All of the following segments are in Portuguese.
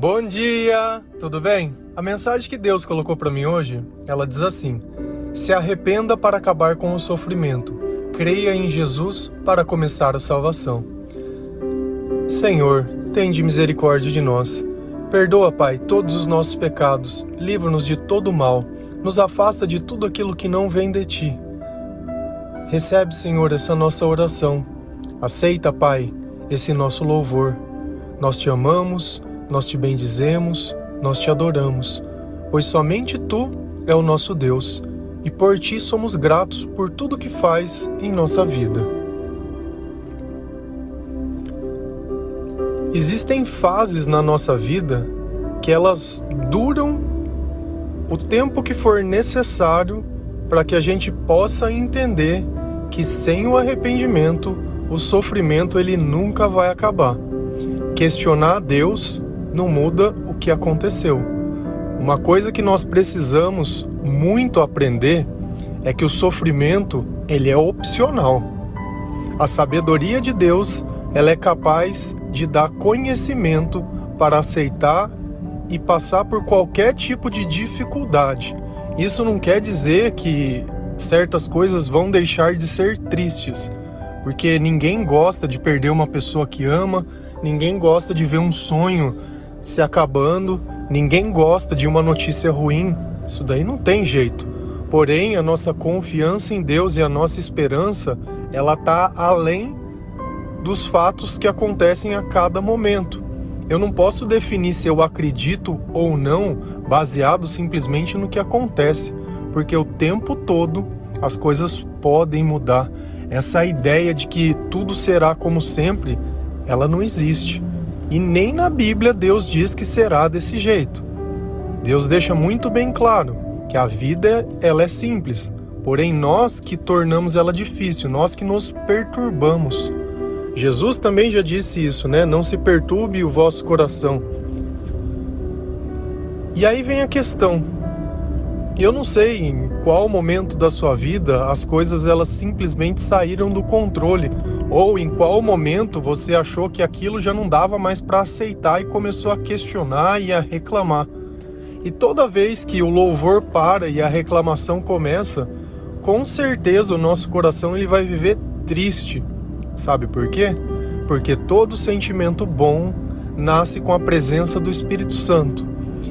Bom dia, tudo bem? A mensagem que Deus colocou para mim hoje, ela diz assim: se arrependa para acabar com o sofrimento, creia em Jesus para começar a salvação. Senhor, tende misericórdia de nós. Perdoa, Pai, todos os nossos pecados, livra-nos de todo o mal, nos afasta de tudo aquilo que não vem de Ti. Recebe, Senhor, essa nossa oração. Aceita, Pai, esse nosso louvor. Nós Te amamos, nós Te bendizemos, nós Te adoramos, pois somente Tu é o nosso Deus, e por Ti somos gratos por tudo que faz em nossa vida. Existem fases na nossa vida que elas duram o tempo que for necessário para que a gente possa entender que sem o arrependimento, o sofrimento ele nunca vai acabar. Questionar a Deus não muda o que aconteceu. Uma coisa que nós precisamos muito aprender é que o sofrimento ele é opcional. A sabedoria de Deus ela é capaz de dar conhecimento para aceitar e passar por qualquer tipo de dificuldade. Isso não quer dizer que certas coisas vão deixar de ser tristes, porque ninguém gosta de perder uma pessoa que ama, ninguém gosta de ver um sonho se acabando, ninguém gosta de uma notícia ruim. Isso daí não tem jeito. Porém, a nossa confiança em Deus e a nossa esperança, ela está além dos fatos que acontecem a cada momento. Eu não posso definir se eu acredito ou não baseado simplesmente no que acontece, porque o tempo todo as coisas podem mudar. Essa ideia de que tudo será como sempre, ela não existe. E nem na Bíblia Deus diz que será desse jeito. Deus deixa muito bem claro que a vida ela é simples, porém nós que tornamos ela difícil, nós que nos perturbamos. Jesus também já disse isso, né? Não se perturbe o vosso coração. E aí vem a questão. Eu não sei em qual momento da sua vida as coisas elas simplesmente saíram do controle, ou em qual momento você achou que aquilo já não dava mais para aceitar e começou a questionar e a reclamar. E toda vez que o louvor para e a reclamação começa, com certeza o nosso coração ele vai viver triste. Sabe por quê? Porque todo sentimento bom nasce com a presença do Espírito Santo.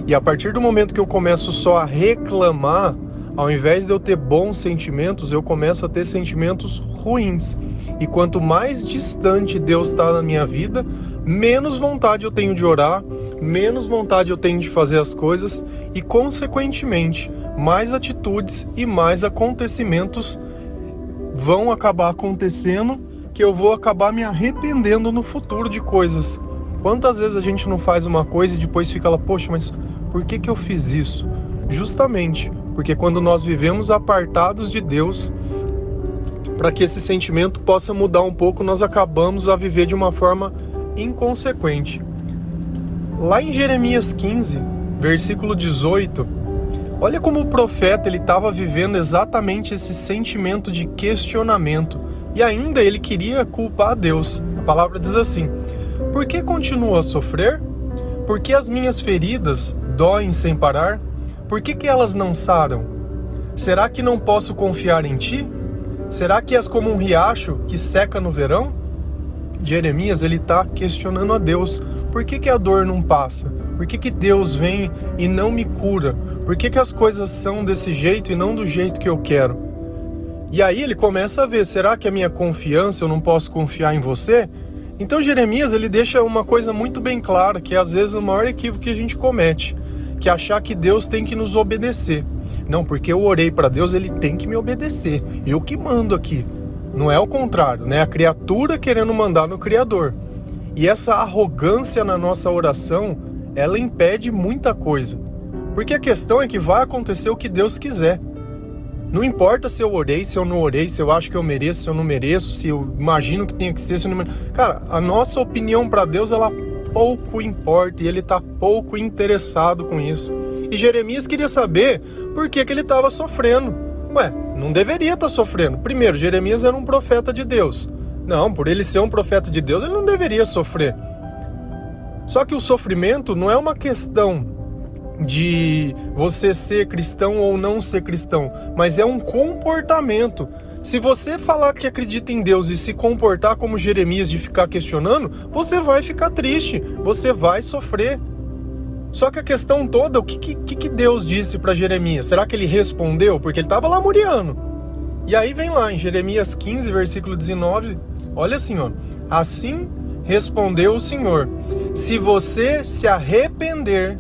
E a partir do momento que eu começo só a reclamar, ao invés de eu ter bons sentimentos, eu começo a ter sentimentos ruins. E quanto mais distante Deus está na minha vida, menos vontade eu tenho de orar, menos vontade eu tenho de fazer as coisas e, consequentemente, mais atitudes e mais acontecimentos vão acabar acontecendo que eu vou acabar me arrependendo no futuro de coisas. Quantas vezes a gente não faz uma coisa e depois fica lá, poxa, mas por que eu fiz isso? Justamente porque quando nós vivemos apartados de Deus, para que esse sentimento possa mudar um pouco, nós acabamos a viver de uma forma inconsequente. Lá em Jeremias 15, versículo 18, olha como o profeta ele estava vivendo exatamente esse sentimento de questionamento. E ainda ele queria culpar a Deus. A palavra diz assim: por que continuo a sofrer? Por que as minhas feridas doem sem parar? Por que elas não saram? Será que não posso confiar em Ti? Será que és como um riacho que seca no verão? Jeremias ele está questionando a Deus. Por que a dor não passa? Por que Deus vem e não me cura? Por que as coisas são desse jeito e não do jeito que eu quero? E aí ele começa a ver, será que a minha confiança, eu não posso confiar em você? Então Jeremias ele deixa uma coisa muito bem clara, que é às vezes o maior equívoco que a gente comete, que é achar que Deus tem que nos obedecer. Não, porque eu orei para Deus, ele tem que me obedecer. Eu que mando aqui. Não é o contrário, né? A criatura querendo mandar no Criador. E essa arrogância na nossa oração, ela impede muita coisa. Porque a questão é que vai acontecer o que Deus quiser. Não importa se eu orei, se eu não orei, se eu acho que eu mereço, se eu não mereço, se eu imagino que tenha que ser, se eu não mereço. Cara, a nossa opinião para Deus, ela pouco importa e ele está pouco interessado com isso. E Jeremias queria saber por que ele estava sofrendo. Ué, não deveria estar sofrendo. Primeiro, Jeremias era um profeta de Deus. Não, por ele ser um profeta de Deus, ele não deveria sofrer. Só que o sofrimento não é uma questão de você ser cristão ou não ser cristão, mas é um comportamento. Se você falar que acredita em Deus e se comportar como Jeremias de ficar questionando, você vai ficar triste, você vai sofrer. Só que a questão toda, o que Deus disse para Jeremias? Será que ele respondeu? Porque ele estava lá muriando. E aí vem lá em Jeremias 15, versículo 19, olha assim, ó. Assim respondeu o Senhor: se você se arrepender,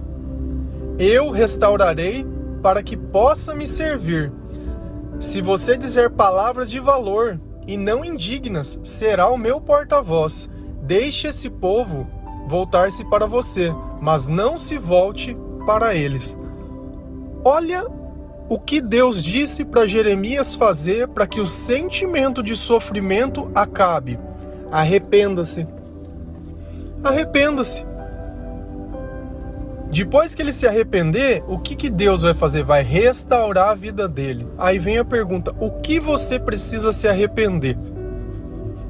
eu restaurarei para que possa me servir. Se você dizer palavras de valor e não indignas, será o meu porta-voz. Deixe esse povo voltar-se para você, mas não se volte para eles. Olha o que Deus disse para Jeremias fazer para que o sentimento de sofrimento acabe. Arrependa-se. Arrependa-se. Depois que ele se arrepender, o que Deus vai fazer? Vai restaurar a vida dele. Aí vem a pergunta: o que você precisa se arrepender?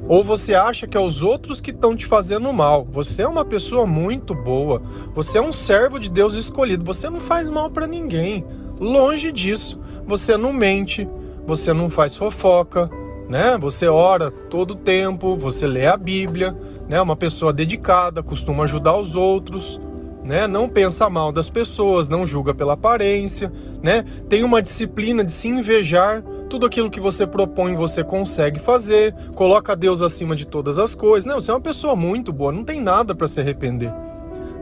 Ou você acha que é os outros que estão te fazendo mal? Você é uma pessoa muito boa. Você é um servo de Deus escolhido. Você não faz mal para ninguém. Longe disso. Você não mente. Você não faz fofoca, né? Você ora todo tempo. Você lê a Bíblia, né? Uma pessoa dedicada, costuma ajudar os outros, né? Não pensa mal das pessoas, não julga pela aparência, né? Tem uma disciplina de se invejar. Tudo aquilo que você propõe, você consegue fazer. Coloca Deus acima de todas as coisas. Não, você é uma pessoa muito boa, não tem nada para se arrepender.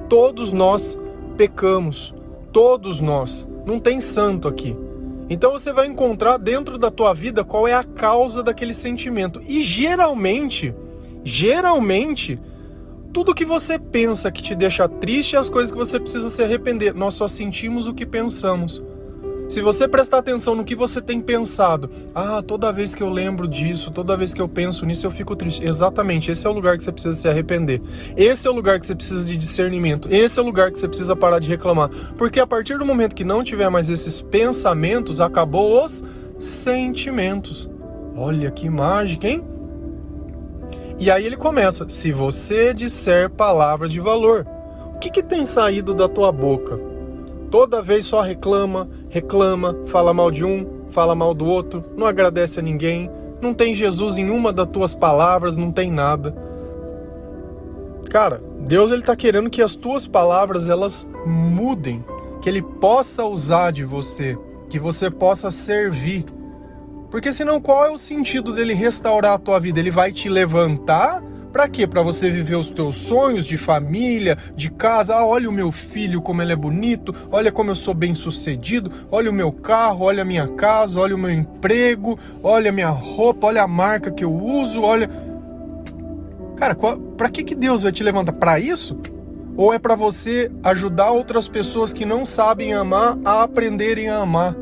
Todos nós pecamos. Todos nós. Não tem santo aqui. Então você vai encontrar dentro da tua vida qual é a causa daquele sentimento. E geralmente, tudo que você pensa que te deixa triste é as coisas que você precisa se arrepender. Nós só sentimos o que pensamos. Se você prestar atenção no que você tem pensado, toda vez que eu lembro disso, toda vez que eu penso nisso, eu fico triste. Exatamente, esse é o lugar que você precisa se arrepender. Esse é o lugar que você precisa de discernimento. Esse é o lugar que você precisa parar de reclamar. Porque a partir do momento que não tiver mais esses pensamentos, acabou os sentimentos. Olha que mágica, hein? E aí ele começa: se você disser palavra de valor, o que tem saído da tua boca? Toda vez só reclama, fala mal de um, fala mal do outro, não agradece a ninguém, não tem Jesus em uma das tuas palavras, não tem nada. Cara, Deus ele tá querendo que as tuas palavras elas mudem, que ele possa usar de você, que você possa servir. Porque senão qual é o sentido dele restaurar a tua vida? Ele vai te levantar para quê? Para você viver os teus sonhos de família, de casa. Olha o meu filho, como ele é bonito. Olha como eu sou bem sucedido. Olha o meu carro, olha a minha casa, olha o meu emprego. Olha a minha roupa, olha a marca que eu uso. Olha... Cara, para que Deus vai te levantar? Para isso? Ou é para você ajudar outras pessoas que não sabem amar a aprenderem a amar?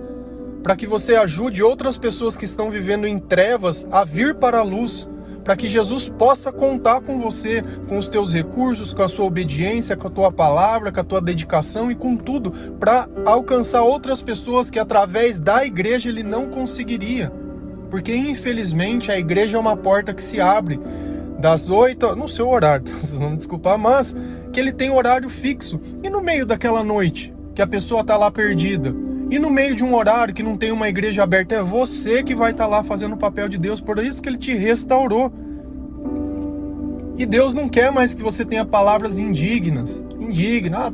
Para que você ajude outras pessoas que estão vivendo em trevas a vir para a luz? Para que Jesus possa contar com você, com os teus recursos, com a sua obediência, com a tua palavra, com a tua dedicação e com tudo, para alcançar outras pessoas que através da igreja ele não conseguiria. Porque infelizmente a igreja é uma porta que se abre das 8, no seu horário, vocês vão me desculpar, mas que ele tem horário fixo. E no meio daquela noite, que a pessoa está lá perdida, e no meio de um horário que não tem uma igreja aberta, é você que vai estar lá fazendo o papel de Deus, por isso que ele te restaurou. E Deus não quer mais que você tenha palavras indignas.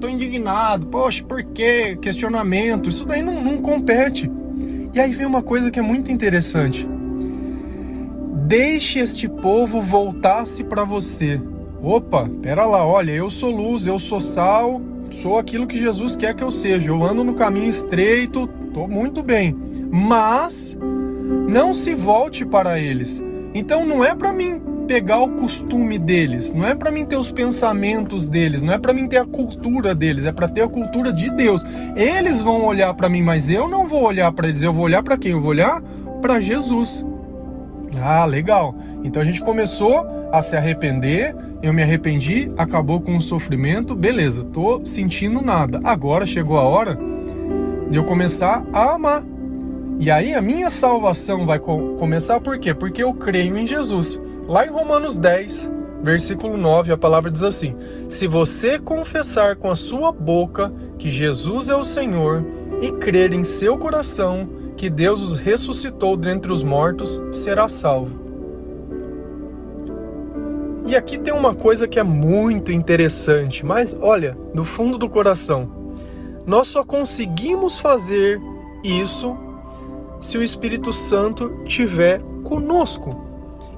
Tô indignado, poxa, por quê? Questionamento, isso daí não compete. E aí vem uma coisa que é muito interessante. Deixe este povo voltar-se para você. Opa, pera lá, olha, eu sou luz, eu sou sal, sou aquilo que Jesus quer que eu seja. Eu ando no caminho estreito, tô muito bem. Mas não se volte para eles. Então não é para mim pegar o costume deles, não é para mim ter os pensamentos deles, não é para mim ter a cultura deles, é para ter a cultura de Deus. Eles vão olhar para mim, mas eu não vou olhar para eles. Eu vou olhar para quem? Eu vou olhar para Jesus. Ah, legal. Então a gente começou a se arrepender, eu me arrependi, acabou com o sofrimento, beleza, tô sentindo nada. Agora chegou a hora de eu começar a amar. E aí a minha salvação vai começar por quê? Porque eu creio em Jesus. Lá em Romanos 10, versículo 9, a palavra diz assim: se você confessar com a sua boca que Jesus é o Senhor e crer em seu coração que Deus os ressuscitou dentre os mortos, será salvo. E aqui tem uma coisa que é muito interessante, mas olha, do fundo do coração, nós só conseguimos fazer isso se o Espírito Santo estiver conosco.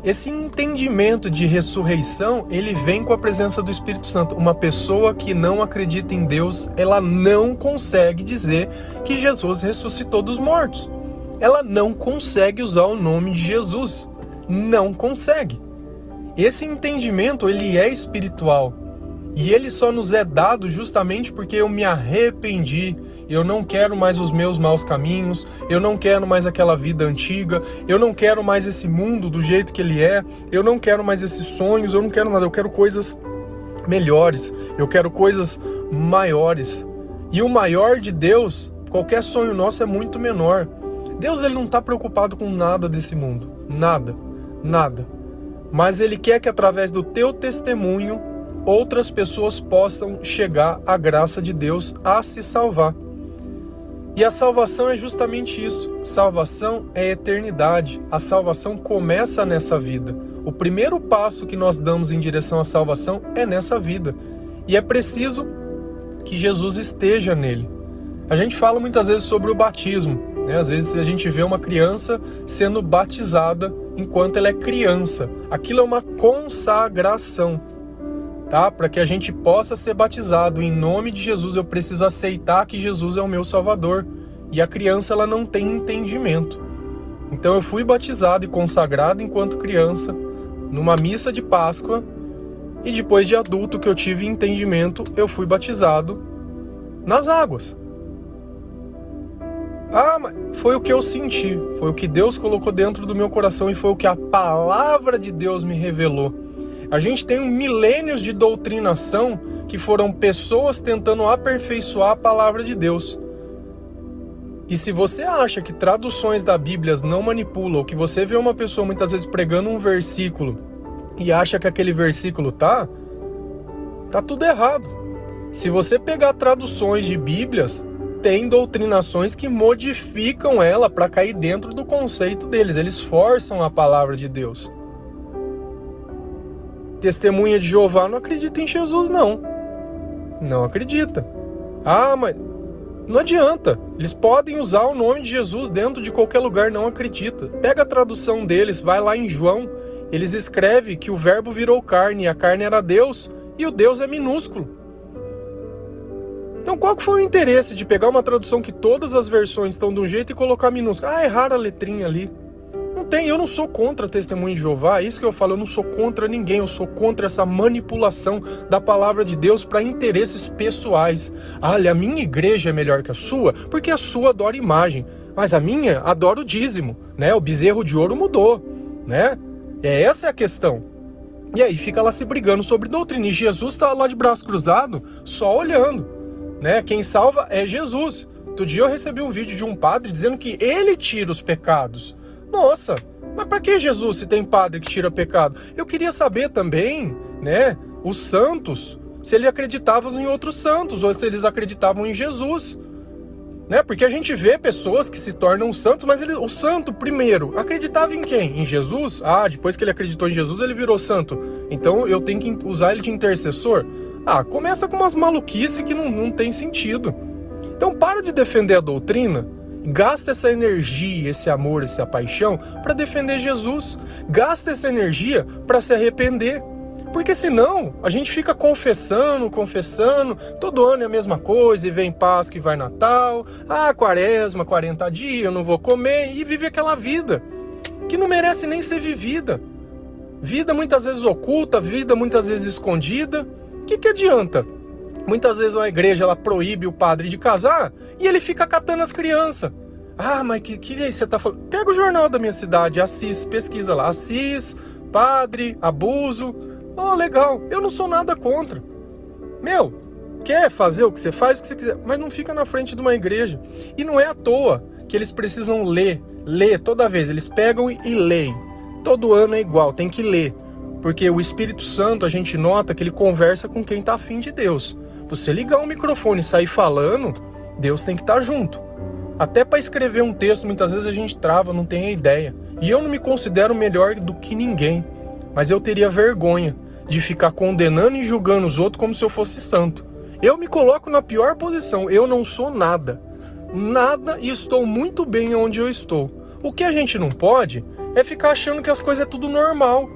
Esse entendimento de ressurreição, ele vem com a presença do Espírito Santo. Uma pessoa que não acredita em Deus, ela não consegue dizer que Jesus ressuscitou dos mortos. Ela não consegue usar o nome de Jesus. Não consegue. Esse entendimento, ele é espiritual. E ele só nos é dado justamente porque eu me arrependi. Eu não quero mais os meus maus caminhos, eu não quero mais aquela vida antiga, eu não quero mais esse mundo do jeito que ele é, eu não quero mais esses sonhos, eu não quero nada, eu quero coisas melhores, eu quero coisas maiores. E o maior de Deus, qualquer sonho nosso é muito menor. Deus, ele não está preocupado com nada desse mundo, nada, nada. Mas ele quer que através do teu testemunho, outras pessoas possam chegar à graça de Deus, a se salvar. E a salvação é justamente isso. Salvação é eternidade. A salvação começa nessa vida. O primeiro passo que nós damos em direção à salvação é nessa vida. E é preciso que Jesus esteja nele. A gente fala muitas vezes sobre o batismo, né? Às vezes a gente vê uma criança sendo batizada enquanto ela é criança. Aquilo é uma consagração. Tá? Para que a gente possa ser batizado em nome de Jesus, eu preciso aceitar que Jesus é o meu Salvador. E a criança, ela não tem entendimento. Então eu fui batizado e consagrado enquanto criança, numa missa de Páscoa, e depois de adulto que eu tive entendimento, eu fui batizado nas águas. Ah, mas foi o que eu senti, foi o que Deus colocou dentro do meu coração e foi o que a palavra de Deus me revelou. A gente tem milênios de doutrinação que foram pessoas tentando aperfeiçoar a palavra de Deus. E se você acha que traduções da Bíblia não manipulam, ou que você vê uma pessoa muitas vezes pregando um versículo e acha que aquele versículo tá tudo errado. Se você pegar traduções de Bíblias, tem doutrinações que modificam ela para cair dentro do conceito deles. Eles forçam a palavra de Deus. Testemunha de Jeová não acredita em Jesus, não. Não acredita. Ah, mas não adianta. Eles podem usar o nome de Jesus dentro de qualquer lugar, não acredita. Pega a tradução deles, vai lá em João. Eles escrevem que o verbo virou carne, e a carne era Deus, e o Deus é minúsculo. Então qual que foi o interesse de pegar uma tradução que todas as versões estão de um jeito e colocar minúsculo? Ah, erraram a letrinha ali. Não tem, eu não sou contra testemunho de Jeová, é isso que eu falo, eu não sou contra ninguém, eu sou contra essa manipulação da palavra de Deus para interesses pessoais. Olha, a minha igreja é melhor que a sua, porque a sua adora imagem, mas a minha adora o dízimo, né? O bezerro de ouro mudou, né? Essa é a questão. E aí fica lá se brigando sobre doutrina, e Jesus está lá de braço cruzado, só olhando, né? Quem salva é Jesus. Outro dia eu recebi um vídeo de um padre dizendo que ele tira os pecados. Nossa, mas para que Jesus se tem padre que tira pecado? Eu queria saber também, né, os santos, se eles acreditavam em outros santos, ou se eles acreditavam em Jesus, né? Porque a gente vê pessoas que se tornam santos, mas o santo primeiro acreditava em quem? Em Jesus? Ah, depois que ele acreditou em Jesus, ele virou santo. Então eu tenho que usar ele de intercessor? Ah, começa com umas maluquices que não tem sentido. Então para de defender a doutrina. Gasta essa energia, esse amor, essa paixão para defender Jesus. Gasta essa energia para se arrepender. Porque senão a gente fica confessando, todo ano é a mesma coisa, e vem Páscoa e vai Natal, Quaresma, 40 dias, eu não vou comer, e vive aquela vida que não merece nem ser vivida. Vida muitas vezes oculta, vida muitas vezes escondida. O que adianta? Muitas vezes a igreja ela proíbe o padre de casar e ele fica catando as crianças. Ah, mas que aí você tá falando? Pega o jornal da minha cidade, Assis, pesquisa lá. Assis, padre, abuso. Oh, legal, eu não sou nada contra. Meu, quer fazer o que você faz, o que você quiser, mas não fica na frente de uma igreja. E não é à toa que eles precisam ler toda vez. Eles pegam e leem. Todo ano é igual, tem que ler. Porque o Espírito Santo, a gente nota que ele conversa com quem está afim de Deus. Você ligar um microfone e sair falando, Deus tem que estar junto. Até para escrever um texto, muitas vezes a gente trava, não tem a ideia. E eu não me considero melhor do que ninguém, mas eu teria vergonha de ficar condenando e julgando os outros como se eu fosse santo. Eu me coloco na pior posição, eu não sou nada. Nada, e estou muito bem onde eu estou. O que a gente não pode é ficar achando que as coisas é tudo normal.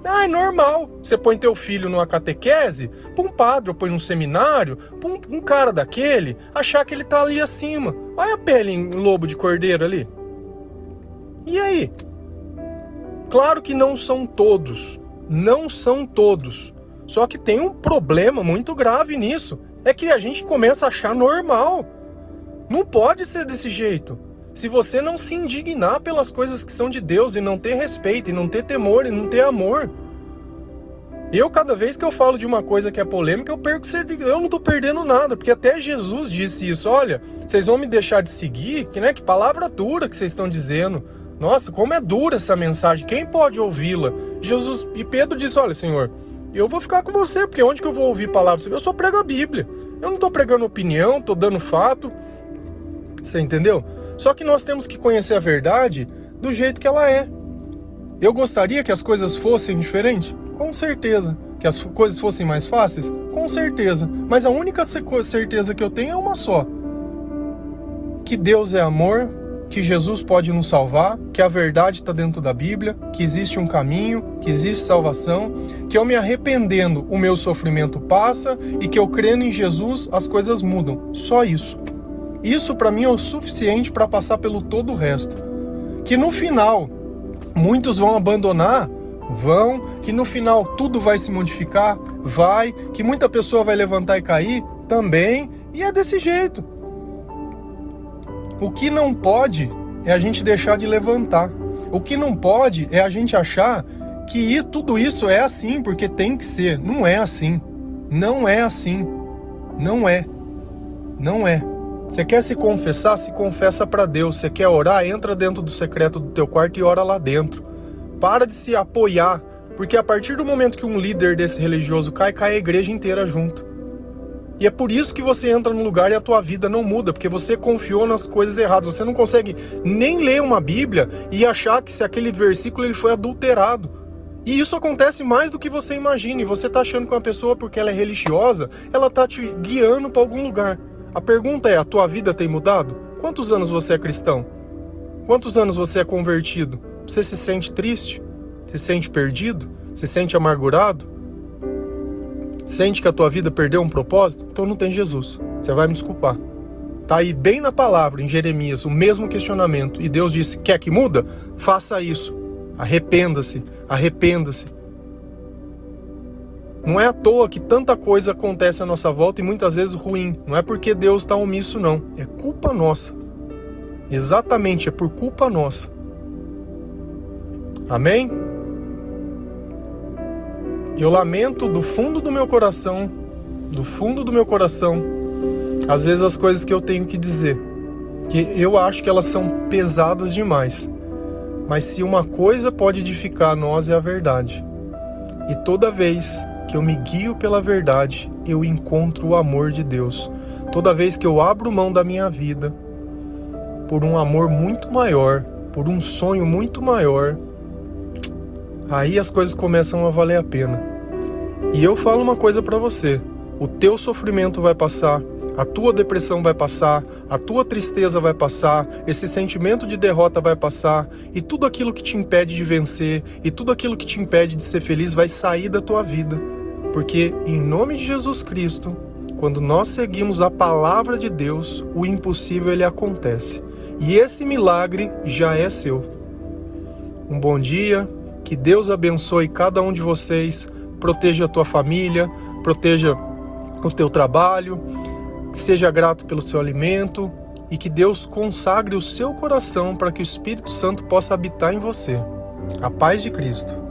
Ah, é normal. Você põe teu filho numa catequese, pra um padre, ou põe num seminário, pra um cara daquele, achar que ele tá ali acima. Olha a pele em lobo de cordeiro ali. E aí? Claro que não são todos. Não são todos. Só que tem um problema muito grave nisso. É que a gente começa a achar normal. Não pode ser desse jeito. Se você não se indignar pelas coisas que são de Deus e não ter respeito, e não ter temor, e não ter amor. Cada vez que eu falo de uma coisa que é polêmica, eu não tô perdendo nada, porque até Jesus disse isso. Olha, vocês vão me deixar de seguir? Que palavra dura que vocês estão dizendo. Nossa, como é dura essa mensagem, quem pode ouvi-la? Jesus e Pedro disse, olha, Senhor, eu vou ficar com você, porque onde que eu vou ouvir palavras? Eu só prego a Bíblia. Eu não tô pregando opinião, tô dando fato. Você entendeu? Só que nós temos que conhecer a verdade do jeito que ela é. Eu gostaria que as coisas fossem diferentes? Com certeza. Que as coisas fossem mais fáceis? Com certeza. Mas a única certeza que eu tenho é uma só. Que Deus é amor, que Jesus pode nos salvar, que a verdade está dentro da Bíblia, que existe um caminho, que existe salvação, que eu me arrependendo, o meu sofrimento passa e que eu crendo em Jesus, as coisas mudam. Só isso. Isso para mim é o suficiente para passar pelo todo o resto. Que no final, muitos vão abandonar, que no final tudo vai se modificar, que muita pessoa vai levantar e cair, também, e é desse jeito. O que não pode é a gente deixar de levantar. O que não pode é a gente achar que tudo isso é assim, porque tem que ser. Não é assim. Não é assim. Não é. Não é. Você quer se confessar? Se confessa para Deus. Você quer orar? Entra dentro do secreto do teu quarto e ora lá dentro. Para de se apoiar, porque a partir do momento que um líder desse religioso cai a igreja inteira junto. E é por isso que você entra num lugar e a tua vida não muda, porque você confiou nas coisas erradas. Você não consegue nem ler uma Bíblia e achar que se aquele versículo ele foi adulterado. E isso acontece mais do que você imagina. E você está achando que uma pessoa, porque ela é religiosa, ela está te guiando para algum lugar. A pergunta é, a tua vida tem mudado? Quantos anos você é cristão? Quantos anos você é convertido? Você se sente triste? Se sente perdido? Se sente amargurado? Sente que a tua vida perdeu um propósito? Então não tem Jesus. Você vai me desculpar. Tá aí bem na palavra, em Jeremias, o mesmo questionamento. E Deus disse, quer que muda? Faça isso. Arrependa-se. Arrependa-se. Não é à toa que tanta coisa acontece à nossa volta e muitas vezes ruim. Não é porque Deus está omisso, não. É culpa nossa. Exatamente, é por culpa nossa. Amém? Eu lamento do fundo do meu coração, às vezes as coisas que eu tenho que dizer. Que eu acho que elas são pesadas demais. Mas se uma coisa pode edificar nós é a verdade. E toda vez que eu me guio pela verdade, eu encontro o amor de Deus. Toda vez que eu abro mão da minha vida por um amor muito maior, por um sonho muito maior, aí as coisas começam a valer a pena. E eu falo uma coisa pra você, o teu sofrimento vai passar, a tua depressão vai passar, a tua tristeza vai passar, esse sentimento de derrota vai passar, e tudo aquilo que te impede de vencer, e tudo aquilo que te impede de ser feliz vai sair da tua vida. Porque em nome de Jesus Cristo, quando nós seguimos a palavra de Deus, o impossível ele acontece. E esse milagre já é seu. Um bom dia, que Deus abençoe cada um de vocês, proteja a tua família, proteja o teu trabalho, seja grato pelo seu alimento e que Deus consagre o seu coração para que o Espírito Santo possa habitar em você. A paz de Cristo.